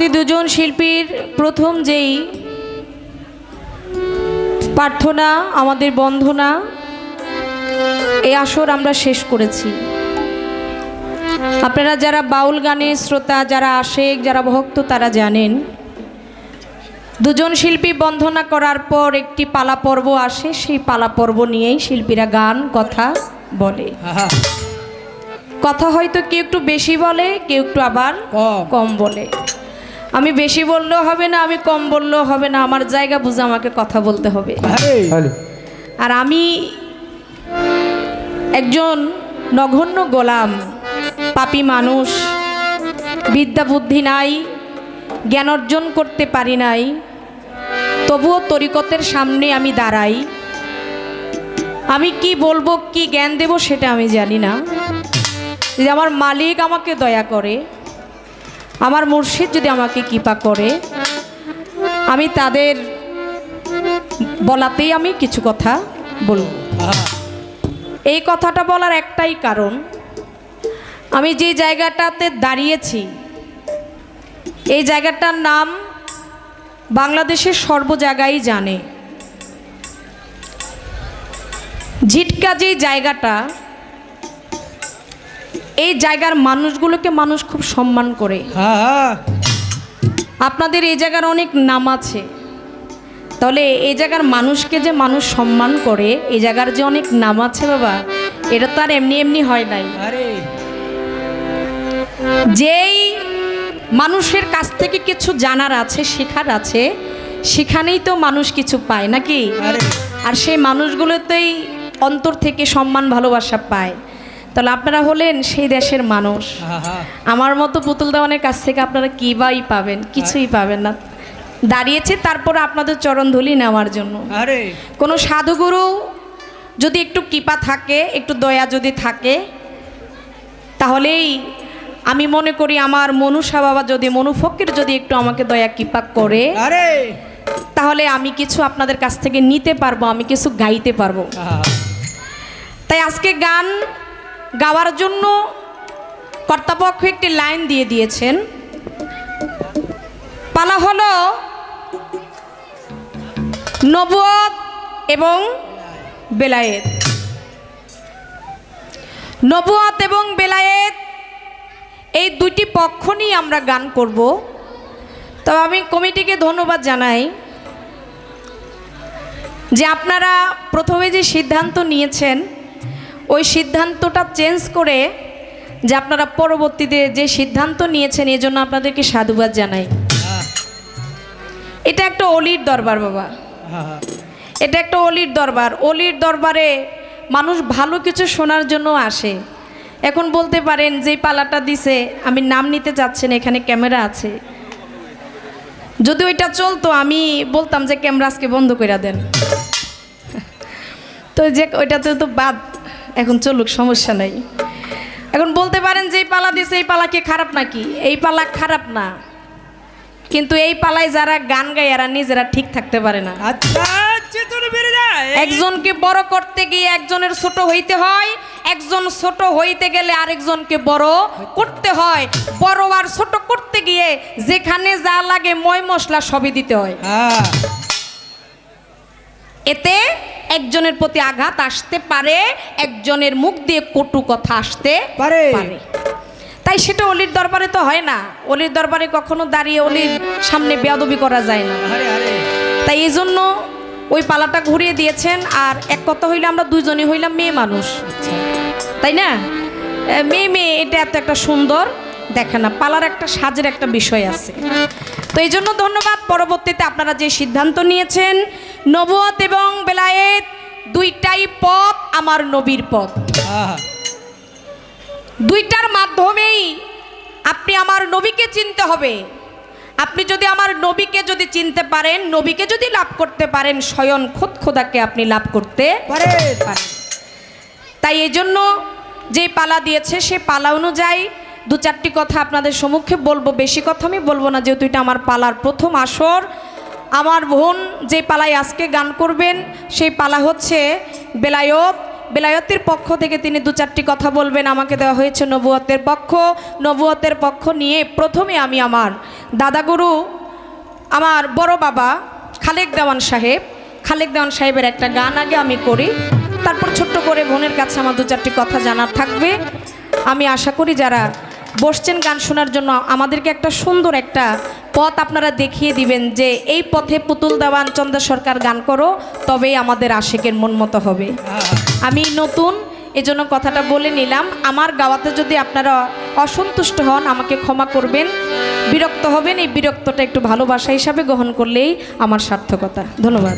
আমাদের দুজন শিল্পীর প্রথম যেই প্রার্থনা, আমাদের বন্ধনা, এই আসর আমরা শেষ করেছি। আপনারা যারা বাউল গানের শ্রোতা, যারা আশেক, যারা ভক্ত, তারা জানেন দুজন শিল্পী বন্ধনা করার পর একটি পালা পর্ব আসে। সেই পালা পর্ব নিয়েই শিল্পীরা গান কথা বলে। কথা হয়তো কেউ একটু বেশি বলে, কেউ একটু আবার কম বলে। আমি বেশি বললেও হবে না, আমি কম বললেও হবে না, আমার জায়গা বুঝে আমাকে কথা বলতে হবে। আর আমি একজন নগণ্য গোলাম, পাপী মানুষ, বিদ্যা বুদ্ধি নাই, জ্ঞান অর্জন করতে পারি নাই, তবুও তরিকতের সামনে আমি দাঁড়াই। আমি কি বলবো, কি জ্ঞান দেব সেটা আমি জানি না। যদি আমার মালিক আমাকে দয়া করে, আমার মুর্শিদ যদি আমাকে কৃপা করে, আমি তাদের বলাতেই আমি কিছু কথা বলব। এই কথাটা বলার একটাই কারণ, আমি যে জায়গাটাতে দাঁড়িয়েছি এই জায়গাটার নাম বাংলাদেশের সর্ব জায়গায় জানে। ঝিটকা যে জায়গাটা, এই জায়গার মানুষগুলোকে মানুষ খুব সম্মান করে। আপনাদের এই জায়গার অনেক নাম আছে, তাহলে এই জায়গার মানুষকে যে মানুষ সম্মান করে, এই জায়গার যে অনেক নাম আছে বাবা, এটা তো আর এমনি এমনি হয় নাই। যেই মানুষের কাছ থেকে কিছু জানার আছে, শেখার আছে, সেখানেই তো মানুষ কিছু পায় নাকি? আর সেই মানুষগুলোতেই অন্তর থেকে সম্মান ভালোবাসা পায়। তাহলে আপনারা হলেন সেই দেশের মানুষ। আমার মতো পুতুল দেওয়ানের কাছ থেকে আপনারা কী বাই পাবেন? কিছুই পাবেন না। দাঁড়িয়েছে তারপর আপনাদের চরণ ধুলি নেওয়ার জন্য। কোনো সাধুগুরু যদি একটু কৃপা থাকে, একটু দয়া যদি থাকে, তাহলেই আমি মনে করি আমার মনুষা বাবা যদি, মনু ফকির যদি একটু আমাকে দয়া কৃপা করে, তাহলে আমি কিছু আপনাদের কাছ থেকে নিতে পারবো, আমি কিছু গাইতে পারবো। তাই আজকে গান গাওয়ার জন্য কর্তাপক্ষ একটি লাইন দিয়ে দিয়েছেন। পালা হলো নবুয়ত এবং বেলায়েত। নবুয়ত এবং বেলায়েত এই দুইটি পক্ষ নিয়ে আমরা গান করব। তো আমি কমিটিকে ধন্যবাদ জানাই যে আপনারা প্রথমে যে সিদ্ধান্ত নিয়েছেন, ওই সিদ্ধান্তটা চেঞ্জ করে যে আপনারা পরবর্তীতে যে সিদ্ধান্ত নিয়েছেন, এই জন্য আপনাদেরকে সাধুবাদ জানাই। এটা একটা অলির দরবার বাবা, এটা একটা অলির দরবার। অলির দরবারে মানুষ ভালো কিছু শোনার জন্য আসে। এখন বলতে পারেন যে পালাটা দিছে, আমি নাম নিতে যাচ্ছি না, এখানে ক্যামেরা আছে, যদি ওইটা চলতো আমি বলতাম যে ক্যামেরা আজকে বন্ধ করে দেন। তো যে ওইটাতে তো বাদ, এখন চলুক, সমস্যা নাই। এখন বলতে পারেন যে এই পালা দিছে, এই পালা কি খারাপ নাকি? এই পালা খারাপ না, কিন্তু এই পালায় যারা গান গায় এরা নিজেরা ঠিক থাকতে পারে না। একজনকে বড় করতে গিয়ে একজনের ছোট হইতে হয়, একজন ছোট হইতে গেলে আরেকজনকে বড় করতে হয়। বড় আর ছোট করতে গিয়ে যেখানে যা লাগে ময় মশলা সবই দিতে হয়। এতে একজনের প্রতি আঘাত আসতে পারে, একজনের মুখ দিয়ে কটু কথা আসতে পারে। তাই সেটা অলির দরবারে তো হয় না। অলির দরবারে কখনো দাঁড়িয়ে অলির সামনে বেয়াদবি করা যায় না। তাই এই জন্য ওই পালাটা ঘুরিয়ে দিয়েছেন। আর এক কথা হইলে আমরা দুজনই হইলাম মেয়ে মানুষ, তাই না? মেয়ে মেয়ে এটা এত একটা সুন্দর দেখে না, পালার একটা সাজের একটা বিষয় আছে। তো এই জন্য ধন্যবাদ। পরবর্তীতে আপনারা যে সিদ্ধান্ত নিয়েছেন, নবুয়ত এবং বেলায়েত দুইটাই পথ আমার নবীর পথ। দুইটার মাধ্যমেই আপনি আমার নবীকে চিনতে হবে। আপনি যদি আমার নবীকে যদি চিনতে পারেন, নবীকে যদি লাভ করতে পারেন, স্বয়ং খোদ খোদাকে আপনি লাভ করতে পারেন। তাই এই জন্য যে পালা দিয়েছে সে পালা অনুযায়ী দু চারটি কথা আপনাদের সম্মুখে বলবো। বেশি কথা আমি বলবো না, যেহেতু এটা আমার পালার প্রথম আসর। আমার বোন যে পালায় আজকে গান করবেন সেই পালা হচ্ছে বেলায়েত বেলায়তের পক্ষ থেকে তিনি দু চারটি কথা বলবেন। আমাকে দেওয়া হয়েছে নবুয়তের পক্ষ নিয়ে প্রথমে আমি আমার দাদাগুরু আমার বড় বাবা খালেক দেওয়ান সাহেবের একটা গান আগে আমি করি, তারপর ছোট্ট করে বোনের কাছে আমার দু চারটি কথা জানার থাকবে। আমি আশা করি যারা বসছেন গান শোনার জন্য আমাদেরকে একটা সুন্দর একটা পথ আপনারা দেখিয়ে দিবেন যে এই পথে পুতুল দেওয়ান চন্দ্র সরকার গান করো, তবেই আমাদের আশিকের মন মতো হবে। আমি নতুন এজন্য কথাটা বলে নিলাম। আমার গাওয়াতে যদি আপনারা অসন্তুষ্ট হন আমাকে ক্ষমা করবেন, বিরক্ত হবেন, এই বিরক্তটা একটু ভালোবাসা হিসাবে গ্রহণ করলেই আমার সার্থকতা। ধন্যবাদ।